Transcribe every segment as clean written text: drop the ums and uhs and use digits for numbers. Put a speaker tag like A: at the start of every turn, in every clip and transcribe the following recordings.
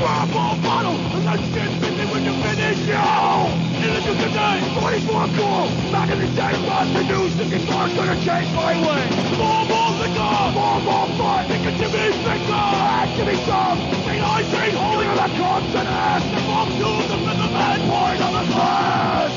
A: Fireball bottle, and that shit's busy when you finish, yo! In the Duke of Day, 24 cool, back in the day, lots of news, the guitar's gonna change my way. Small ball liquor, small ball fun, think it to be finger, give me some, ain't I seen holding on the cops and ass, the bomb to the rhythm and point of the glass!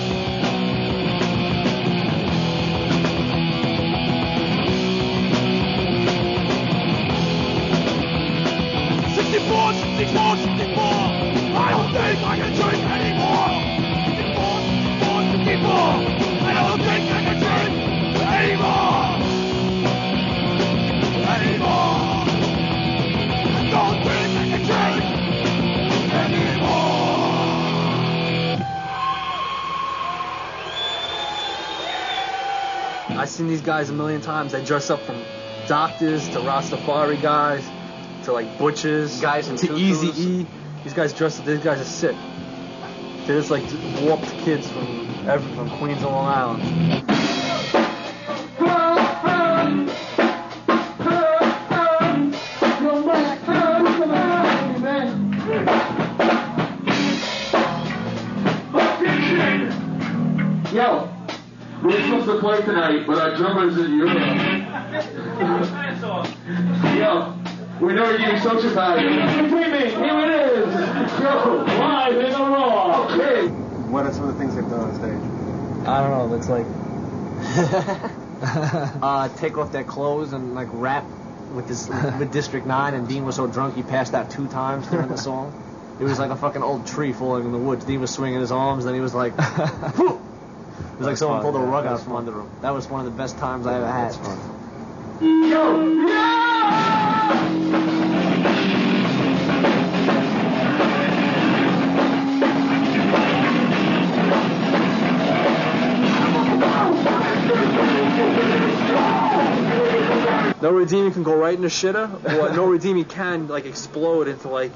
A: I don't think I can drink anymore. 64. I don't think I can drink anymore. I don't think I can drink anymore.
B: I've seen these guys a million times. They dress up from doctors to Rastafari guys to like butchers
C: guys
B: to Eazy-E. These guys are sick. They're just like warped kids from Queens and Long Island.
D: Yo, we're supposed to play tonight, but our drummer's in Europe. Yo, we know you're getting social value. Between me, here it is. Yo, live in the Raw. Okay.
E: What are some of the things they've done on stage?
B: I don't know. It's like
C: take off their clothes and like rap with District 9, and Dean was so drunk he passed out 2 times during the song. It was like a fucking old tree falling in the woods. Dean was swinging his arms, then he was like, whoo! It was like someone pulled a rug out from under him. That was one of the best times I ever had.
E: That's fun.
D: Yo!
B: No Redeeming can go right in the shitter, or No Redeeming can like explode into like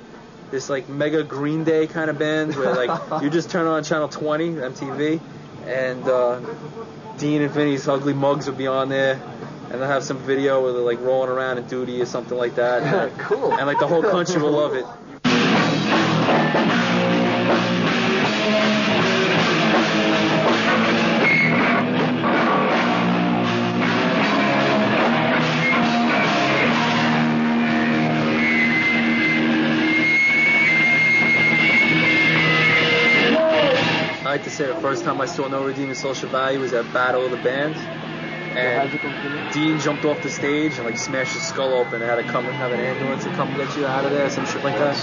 B: this like mega Green Day kind of band where like you just turn on channel 20 MTV and Dean and Vinny's Ugly Mugs will be on there, and they'll have some video where they're like rolling around in duty or something like that. And,
C: cool.
B: And like the whole country will love it. I like to say the first time I saw No Redeeming Social Value was at Battle of the Bands, and Dean jumped off the stage and like smashed his skull open and had to come and have an ambulance and come get you out of there, some shit like that.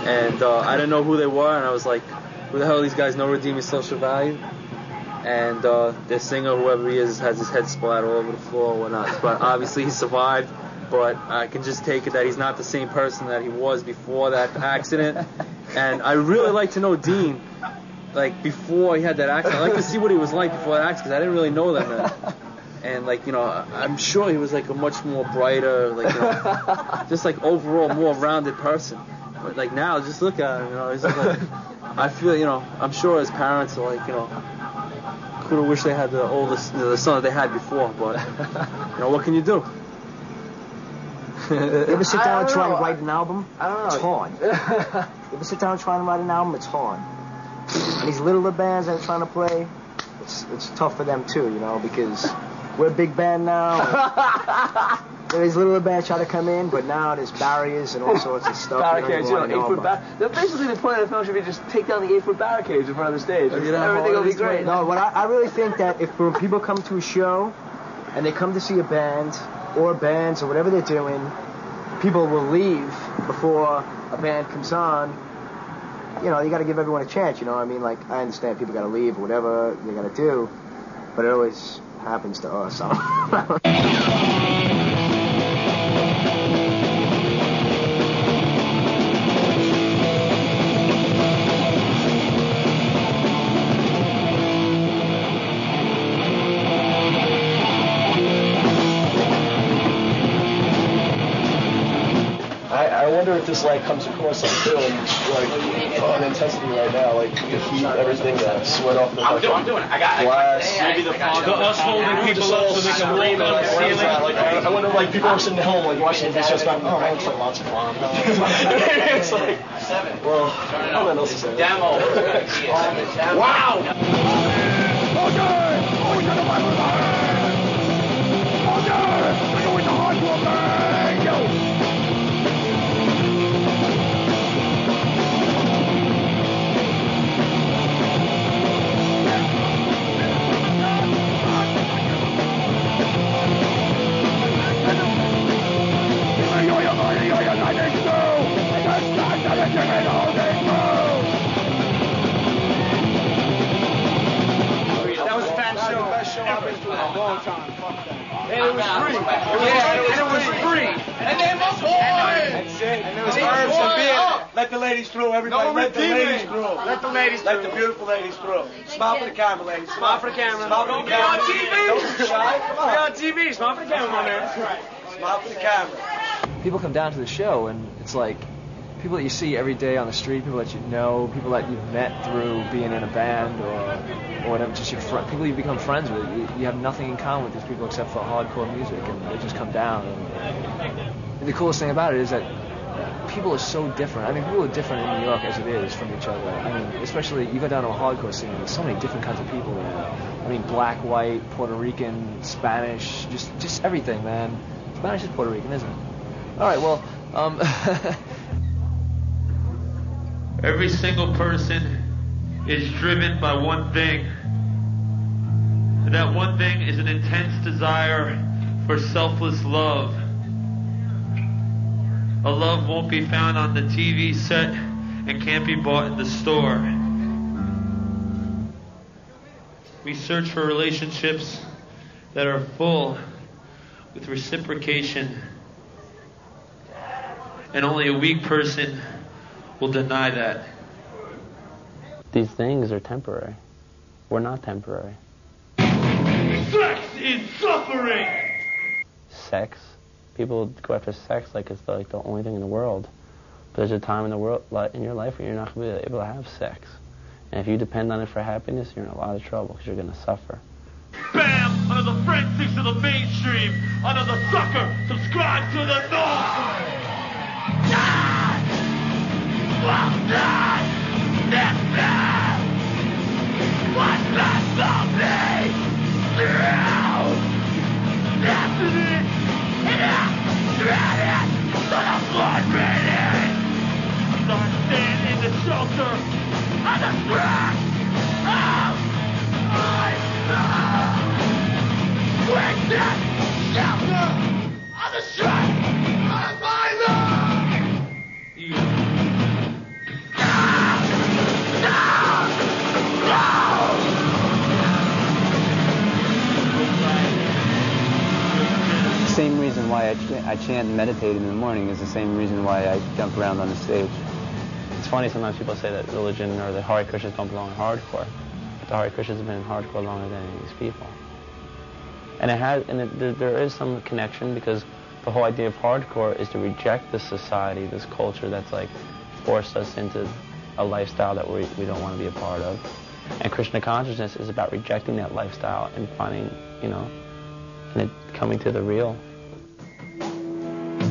B: And I didn't know who they were, and I was like, who the hell are these guys? No Redeeming Social Value? And their singer, whoever he is, has his head splat all over the floor or whatnot. But obviously he survived. But I can just take it that he's not the same person that he was before that accident. And I really like to know Dean. Like, before he had that accident, I'd like to see what he was like before that accident, because I didn't really know that man. And, like, you know, I'm sure he was, like, a much more brighter, like, you know, just, like, overall more rounded person. But, like, now, just look at him, you know, he's just, like, I feel, you know, I'm sure his parents are, like, you know, could have wished they had the oldest, the son that they had before, but, you know, what can you do?
F: You ever sit down and try to write an album?
C: I don't know.
F: It's hard. You ever sit down and try to write an album? It's hard. And these littler bands that are trying to play, it's tough for them too, you know, because we're a big band now. These littler bands try to come in, but now there's barriers and all sorts of stuff.
C: Barricades, you know, 8-foot barricades. Basically, the point of the film should be just take down the 8-foot barricades in front of the stage. Everything will be great.
F: No, I really think that if when people come to a show and they come to see a band or bands or whatever they're doing, people will leave before a band comes on. You know, you got to give everyone a chance, you know what I mean? Like, I understand people got to leave or whatever they got to do, but it always happens to us.
E: I wonder if this like comes across on film, like on intensity right now, like the heat, everything, that sweat off the
A: I'm doing it. I got it.
E: glass.
A: Maybe the us holding people up so they can roll down the ceiling.
E: Like, I wonder, like people are sitting at home, like watching this, just going, oh, that looks like lots of fun. It's like Well, I don't know what else to say.
A: Demo.
E: Wow!
F: That was a fan show. Best show I've been to in a long time. Fuck that.
A: And it was free. And it was free. And they were boys.
F: That's it. And there was herbs and beer. Let the ladies through, everybody. Let the ladies through.
C: Let the ladies
F: Let the beautiful ladies through. Smile for the camera, ladies. Smile for the camera. Smile for the
A: Be on
F: camera.
A: TV.
F: Don't be shy. Come
C: Be
F: on.
C: on TV. Smile for the camera, my man.
F: Smile for the camera.
C: People come down to the show, and it's like people that you see every day on the street, people that you know, people that you've met through being in a band or whatever, just your people you become friends with. You have nothing in common with these people except for hardcore music, and they just come down. And the coolest thing about it is that people are so different. I mean, people are different in New York as it is from each other. I mean, especially you go down to a hardcore scene, there's so many different kinds of people there. I mean, black, white, Puerto Rican, Spanish, just everything, man. Spanish is Puerto Rican, isn't it? All right, well,
G: every single person is driven by one thing. And that one thing is an intense desire for selfless love. A love won't be found on the TV set and can't be bought in the store. We search for relationships that are full with reciprocation. And only a weak person will deny that.
H: These things are temporary. We're not temporary.
G: Sex is suffering!
H: Sex? People go after sex like it's like the only thing in the world. But there's a time in the world, in your life, where you're not going to be able to have sex. And if you depend on it for happiness, you're in a lot of trouble because you're going to suffer.
G: Bam! Another forensics of the mainstream! Another sucker! Subscribe to the north!
A: What's left of me? Destiny! To the blood bleeding!
G: So I stand in the shelter
A: On the track of my love! Wasted shelter on the track of my love!
H: The same reason why I chant and meditate in the morning is the same reason why I jump around on the stage. It's funny, sometimes people say that religion or the Hare Krishnas don't belong in hardcore. But the Hare Krishnas have been in hardcore longer than any of these people. And there is some connection, because the whole idea of hardcore is to reject this society, this culture that's like forced us into a lifestyle that we don't want to be a part of. And Krishna consciousness is about rejecting that lifestyle and finding, and it coming to the real.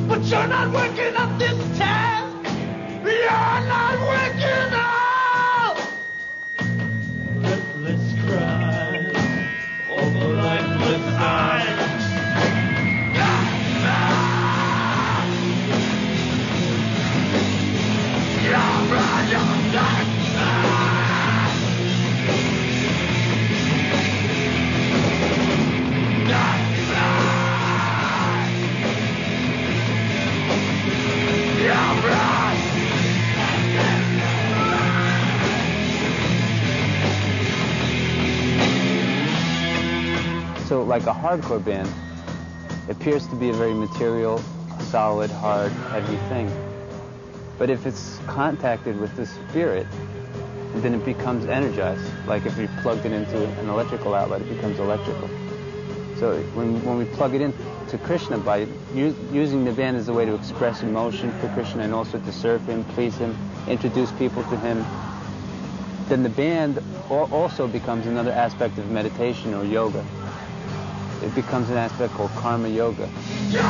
A: But you're not waking up this time. You're not waking up.
G: Let's cry over lifeless eyes.
H: So like a hardcore band appears to be a very material, solid, hard, heavy thing. But if it's contacted with the spirit, then it becomes energized. Like if you plugged it into an electrical outlet, it becomes electrical. So when we plug it into Krishna by using the band as a way to express emotion for Krishna and also to serve him, please him, introduce people to him, then the band also becomes another aspect of meditation or yoga. It becomes an aspect called karma yoga.
A: You're